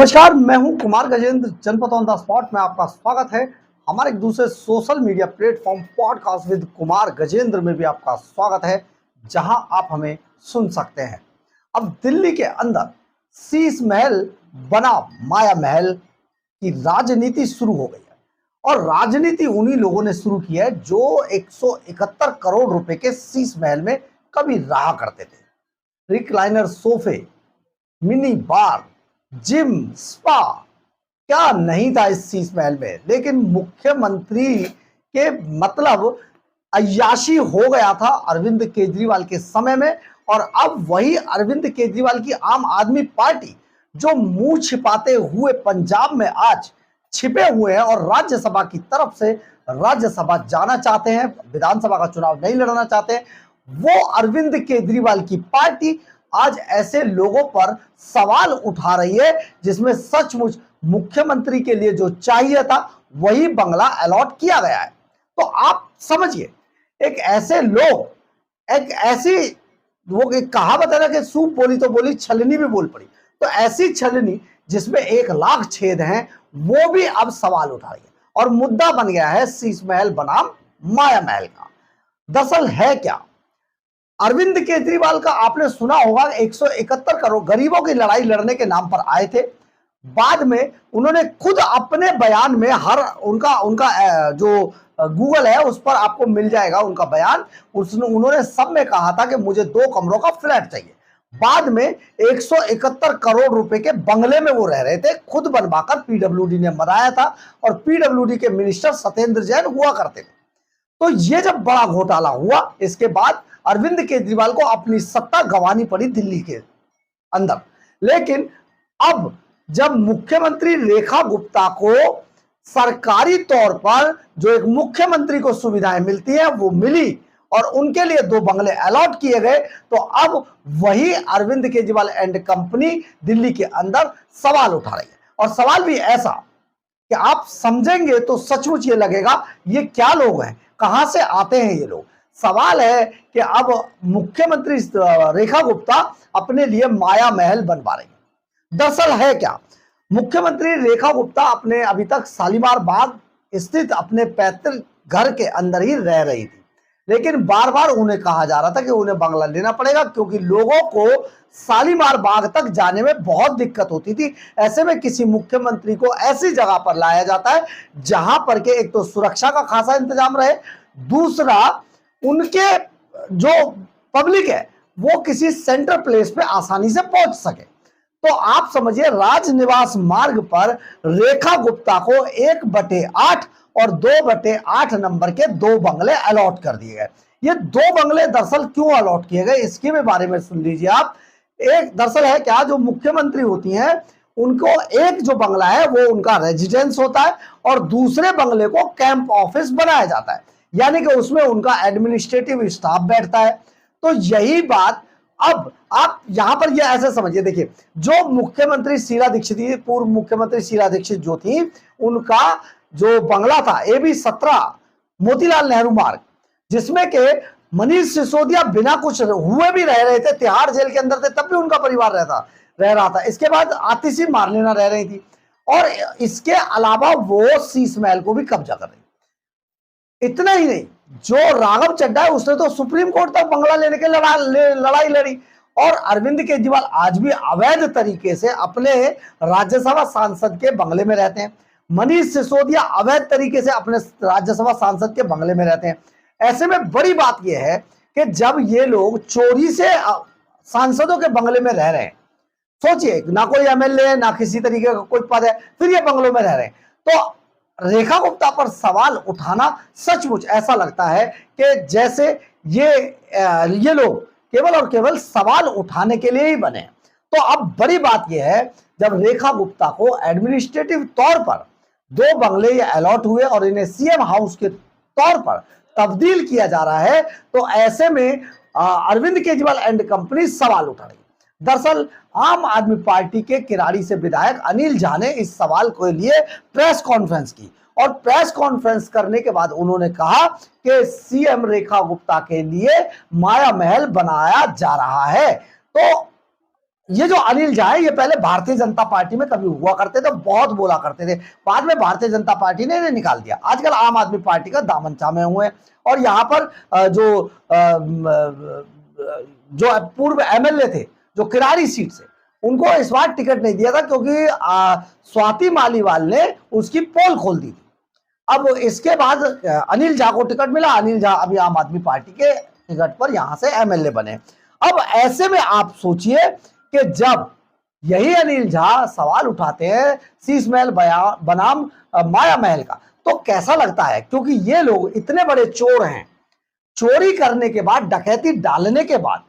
नमस्कार, मैं हूं कुमार गजेंद्र। जनपद ऑन द स्पॉट में आपका स्वागत है। हमारे एक दूसरे social media platform podcast with Kumar Gajendra में भी आपका स्वागत है, जहां आप हमें सुन सकते हैं। अब दिल्ली के अंदर शीश महल बना माया महल की राजनीति शुरू हो गई है, और राजनीति उन्हीं लोगों ने शुरू की है जो 171 करोड़ रुपए के शीश महल में कभी रहा करते थे। रिक्लाइनर सोफे, मिनी बार, जिम, स्पा, क्या नहीं था इस शीश महल में। लेकिन मुख्यमंत्री के मतलब अय्याशी हो गया था अरविंद केजरीवाल के समय में, और अब वही अरविंद केजरीवाल की आम आदमी पार्टी जो मुंह छिपाते हुए पंजाब में आज छिपे हुए हैं और राज्यसभा की तरफ से राज्यसभा जाना चाहते हैं, विधानसभा का चुनाव नहीं लड़ना चाहते, वो अरविंद केजरीवाल की पार्टी आज ऐसे लोगों पर सवाल उठा रही है जिसमें सचमुच मुख्यमंत्री के लिए जो चाहिए था वही बंगला अलॉट किया गया है। तो आप समझिए, एक ऐसे लोग, एक ऐसी वो एक कहावत है ना कि सूप बोली तो बोली, छलनी भी बोल पड़ी। तो ऐसी छलनी जिसमें 1 लाख छेद हैं, वो भी अब सवाल उठा रही है, और मुद्दा बन गया है शीश महल बनाम माया महल का। दरअसल है क्या, अरविंद केजरीवाल का आपने सुना होगा, 171 करोड़ गरीबों की लड़ाई लड़ने के नाम पर आए थे। बाद में उन्होंने खुद अपने बयान में हर उनका उनका जो गूगल है उस पर आपको मिल जाएगा उनका बयान, उन्होंने सब में कहा था कि मुझे 2 कमरों का फ्लैट चाहिए। बाद में 171 करोड़ रुपए के बंगले में वो रह रहे थे, खुद बनवाकर पीडब्ल्यूडी ने बनाया था, और पीडब्ल्यूडी के मिनिस्टर सत्येंद्र जैन हुआ करते थे। तो ये जब बड़ा घोटाला हुआ, इसके बाद अरविंद केजरीवाल को अपनी सत्ता गंवानी पड़ी दिल्ली के अंदर। लेकिन अब जब मुख्यमंत्री रेखा गुप्ता को सरकारी तौर पर जो एक मुख्यमंत्री को सुविधाएं मिलती हैं वो मिली, और उनके लिए 2 बंगले अलॉट किए गए, तो अब वही अरविंद केजरीवाल एंड कंपनी दिल्ली के अंदर सवाल उठा रही है। और सवाल भी ऐसा कि आप समझेंगे तो सचमुच ये लगेगा ये क्या लोग हैं, कहां से आते हैं ये लोग। सवाल है कि अब मुख्यमंत्री रेखा गुप्ता अपने लिए माया महल बनवा रही है। दरअसल है क्या, मुख्यमंत्री रेखा गुप्ता अपने अभी तक शालीमार बाग स्थित अपने पैतृक घर के अंदर ही रह रही थी, लेकिन बार बार उन्हें कहा जा रहा था कि उन्हें बंगला लेना पड़ेगा, क्योंकि लोगों को शालीमार बाग तक जाने में बहुत दिक्कत होती थी। ऐसे में किसी मुख्यमंत्री को ऐसी जगह पर लाया जाता है जहां पर के एक तो सुरक्षा का खासा इंतजाम रहे, दूसरा उनके जो पब्लिक है वो किसी सेंट्रल प्लेस पे आसानी से पहुंच सके। तो आप समझिए, राजनिवास मार्ग पर रेखा गुप्ता को 1/8 और 2/8 नंबर के 2 बंगले अलॉट कर दिए गए। ये 2 बंगले दरअसल क्यों अलॉट किए गए, इसके भी बारे में सुन लीजिए आप। एक दरअसल है क्या, जो मुख्यमंत्री होती हैं उनको एक जो बंगला है वो उनका रेजिडेंस होता है, और दूसरे बंगले को कैंप ऑफिस बनाया जाता है, यानी कि उसमें उनका एडमिनिस्ट्रेटिव स्टाफ बैठता है। तो यही बात अब आप यहां पर ये ऐसे समझिए, देखिए, जो मुख्यमंत्री शीला दीक्षित थी, पूर्व मुख्यमंत्री शीला दीक्षित जो थी, उनका जो बंगला था AB17 मोतीलाल नेहरू मार्ग, जिसमें के मनीष सिसोदिया बिना कुछ हुए भी रह रहे थे, तिहाड़ जेल के अंदर थे, तब भी उनका परिवार रह रहा था। इसके बाद आतिशी मार्लेना रह रही थी, और इसके अलावा वो शीश महल को भी कब्जा कर रही। इतना ही नहीं, जो राघव चड्ढा है उसने तो सुप्रीम कोर्ट तक बंगला लेने के लड़ाई लड़ी, और अरविंद केजरीवाल आज भी अवैध तरीके से अपने राज्यसभा सांसद के बंगले में रहते हैं। मनीष सिसोदिया अवैध तरीके से अपने राज्यसभा सांसद के बंगले में रहते हैं। ऐसे में बड़ी बात यह है कि जब ये लोग चोरी से सांसदों के बंगले में रह रहे हैं, सोचिए, ना कोई MLA है, ना किसी तरीके का कोई पद है, फिर ये बंगलों में रह रहे हैं, तो रेखा गुप्ता पर सवाल उठाना सचमुच ऐसा लगता है कि जैसे ये लोग केवल और केवल सवाल उठाने के लिए ही बने। तो अब बड़ी बात यह है, जब रेखा गुप्ता को एडमिनिस्ट्रेटिव तौर पर 2 बंगले ये अलॉट हुए और इन्हें CM हाउस के तौर पर तब्दील किया जा रहा है, तो ऐसे में अरविंद केजरीवाल एंड कंपनी सवाल उठा रही है। दरअसल आम आदमी पार्टी के किराड़ी से विधायक अनिल झा ने इस सवाल के लिए प्रेस कॉन्फ्रेंस की, और प्रेस कॉन्फ्रेंस करने के बाद उन्होंने कहा कि CM रेखा गुप्ता के लिए माया महल बनाया जा रहा है। तो ये जो अनिल झा है ये पहले भारतीय जनता पार्टी में कभी हुआ करते थे, बहुत बोला करते थे, बाद में भारतीय जनता पार्टी ने इन्हें निकाल दिया। आजकल आम आदमी पार्टी का दामन थामे हुए हैं और यहाँ पर जो पूर्व एमएलए थे जो किरारी सीट से, उनको इस बार टिकट नहीं दिया था क्योंकि स्वाति मालीवाल ने उसकी पोल खोल दी थी। अब इसके बाद अनिल झा को टिकट मिला, अनिल झा अभी आम आदमी पार्टी के टिकट पर यहां से एमएलए बने। अब ऐसे में आप सोचिए कि जब यही अनिल झा सवाल उठाते हैं शीश महल बनाम माया महल का, तो कैसा लगता है, क्योंकि ये लोग इतने बड़े चोर हैं। चोरी करने के बाद, डकैती डालने के बाद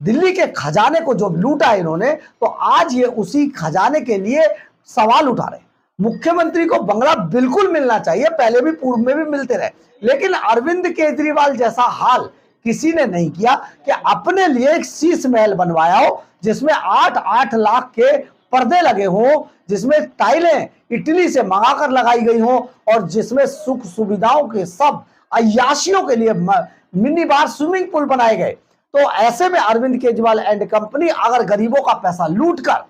दिल्ली के खजाने को जो लूटा इन्होंने, तो आज ये उसी खजाने के लिए सवाल उठा रहे हैं। मुख्यमंत्री को बंगला बिल्कुल मिलना चाहिए, पहले भी पूर्व में भी मिलते रहे, लेकिन अरविंद केजरीवाल जैसा हाल किसी ने नहीं किया कि अपने लिए एक शीश महल बनवाया हो जिसमें 8-8 लाख के पर्दे लगे हों, जिसमें टाइलें इटली से मंगाकर लगाई गई हों और जिसमें सुख सुविधाओं के सब अय्याशियों के लिए मिनी बार, स्विमिंग पूल बनाए गए। तो ऐसे में अरविंद केजरीवाल एंड कंपनी अगर गरीबों का पैसा लूटकर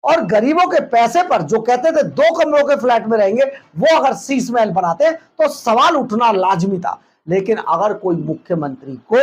और गरीबों के पैसे पर जो कहते थे 2 कमरों के फ्लैट में रहेंगे, वो अगर शीश महल बनाते तो सवाल उठना लाजमी था। लेकिन अगर कोई मुख्यमंत्री को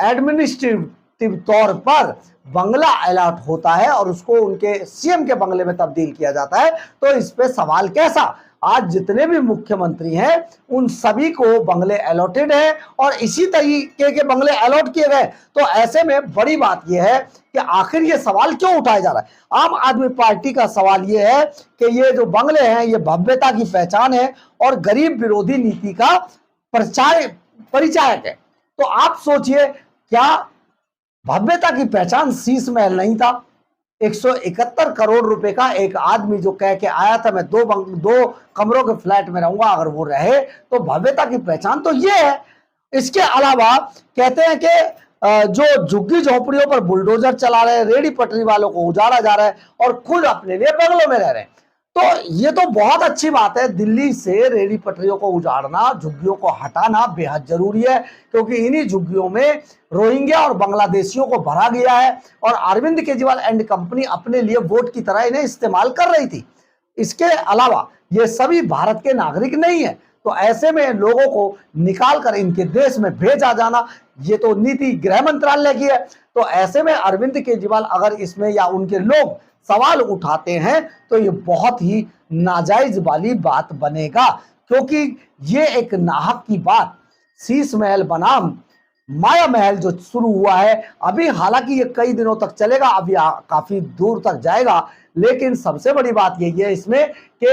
एडमिनिस्ट्रेटिव तौर पर बंगला अलॉट होता है और उसको उनके सीएम के बंगले में तब्दील किया जाता है, तो इस पे सवाल कैसा। आज जितने भी मुख्यमंत्री हैं उन सभी को बंगले अलॉटेड है और इसी तरीके के बंगले अलॉट किए गए। तो ऐसे में बड़ी बात यह है कि आखिर ये सवाल क्यों उठाया जा रहा है। आम आदमी पार्टी का सवाल यह है कि ये जो बंगले हैं ये भव्यता की पहचान है और गरीब विरोधी नीति का परिचायक है। तो आप सोचिए, क्या भव्यता की पहचान शीश महल नहीं था? 171 करोड़ रुपए का एक आदमी जो कह के आया था मैं 2 कमरों के फ्लैट में रहूंगा, अगर वो रहे तो भव्यता की पहचान तो ये है। इसके अलावा कहते हैं कि जो झुग्गी झोपड़ियों पर बुलडोजर चला रहे हैं, रेडी पटरी वालों को उजाड़ा जा रहा है और खुद अपने लिए बंगलों में रह रहे हैं। तो ये तो बहुत अच्छी बात है, दिल्ली से रेडी पटरियों को उजाड़ना, झुग्गियों को हटाना बेहद जरूरी है, क्योंकि इन्हीं झुग्गियों में रोहिंग्या और बांग्लादेशियों को भरा गया है और अरविंद केजरीवाल एंड कंपनी अपने लिए वोट की तरह इन्हें इस्तेमाल कर रही थी। इसके अलावा ये सभी भारत के नागरिक नहीं है, तो ऐसे में लोगों को निकाल कर इनके देश में भेजा जाना, ये तो नीति गृह मंत्रालय की है। तो ऐसे में अरविंद केजरीवाल अगर इसमें या उनके लोग सवाल उठाते हैं तो ये बहुत ही नाजायज वाली बात बनेगा, क्योंकि ये एक नाहक की बात, शीश महल बनाम माया महल जो शुरू हुआ है अभी, हालांकि ये कई दिनों तक चलेगा, अभी काफी दूर तक जाएगा, लेकिन सबसे बड़ी बात यही है इसमें कि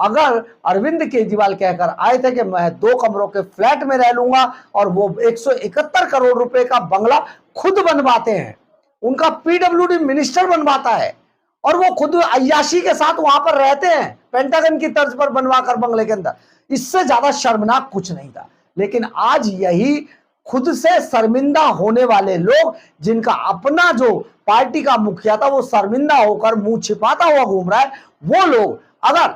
अगर अरविंद केजरीवाल कहकर आए थे कि मैं 2 कमरों के फ्लैट में रह लूंगा और वो 171 करोड़ रुपए का बंगला खुद बनवाते हैं, उनका पीडब्ल्यूडी मिनिस्टर बनवाता है और वो खुद अय्याशी के साथ वहां पर रहते हैं, पेंटागन की तर्ज पर बनवाकर बंगले के अंदर, इससे ज्यादा शर्मनाक कुछ नहीं था। लेकिन आज यही खुद से शर्मिंदा होने वाले लोग, जिनका अपना जो पार्टी का मुखिया था वो शर्मिंदा होकर मुंह छिपाता हुआ घूम रहा है, वो लोग अगर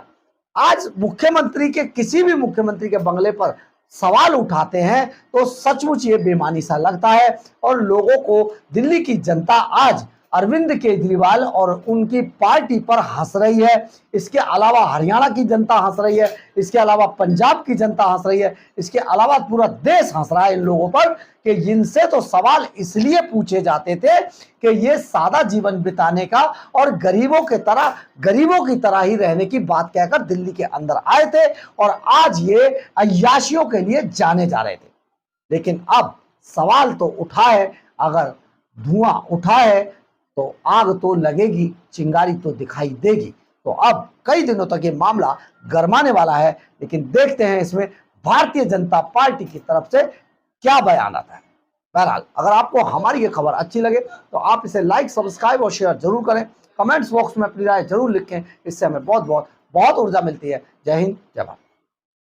आज मुख्यमंत्री के, किसी भी मुख्यमंत्री के बंगले पर सवाल उठाते हैं तो सचमुच ये बेमानी सा लगता है। और लोगों को, दिल्ली की जनता आज अरविंद केजरीवाल और उनकी पार्टी पर हंस रही है, इसके अलावा हरियाणा की जनता हंस रही है, इसके अलावा पंजाब की जनता हंस रही है, इसके अलावा पूरा देश हंस रहा है इन लोगों पर कि इनसे तो सवाल इसलिए पूछे जाते थे कि ये सादा जीवन बिताने का और गरीबों की तरह ही रहने की बात कहकर दिल्ली के अंदर आए थे और आज ये अय्याशियों के लिए जाने जा रहे थे। लेकिन अब सवाल तो उठा है, अगर धुआं उठा है तो आग तो लगेगी, चिंगारी तो दिखाई देगी। तो अब कई दिनों तक ये मामला गरमाने वाला है, लेकिन देखते हैं इसमें भारतीय जनता पार्टी की तरफ से क्या बयान आता है। बहरहाल, अगर आपको हमारी ये खबर अच्छी लगे तो आप इसे लाइक, सब्सक्राइब और शेयर जरूर करें। कमेंट्स बॉक्स में अपनी राय जरूर लिखें, इससे हमें बहुत ऊर्जा मिलती है। जय हिंद, जय भारत।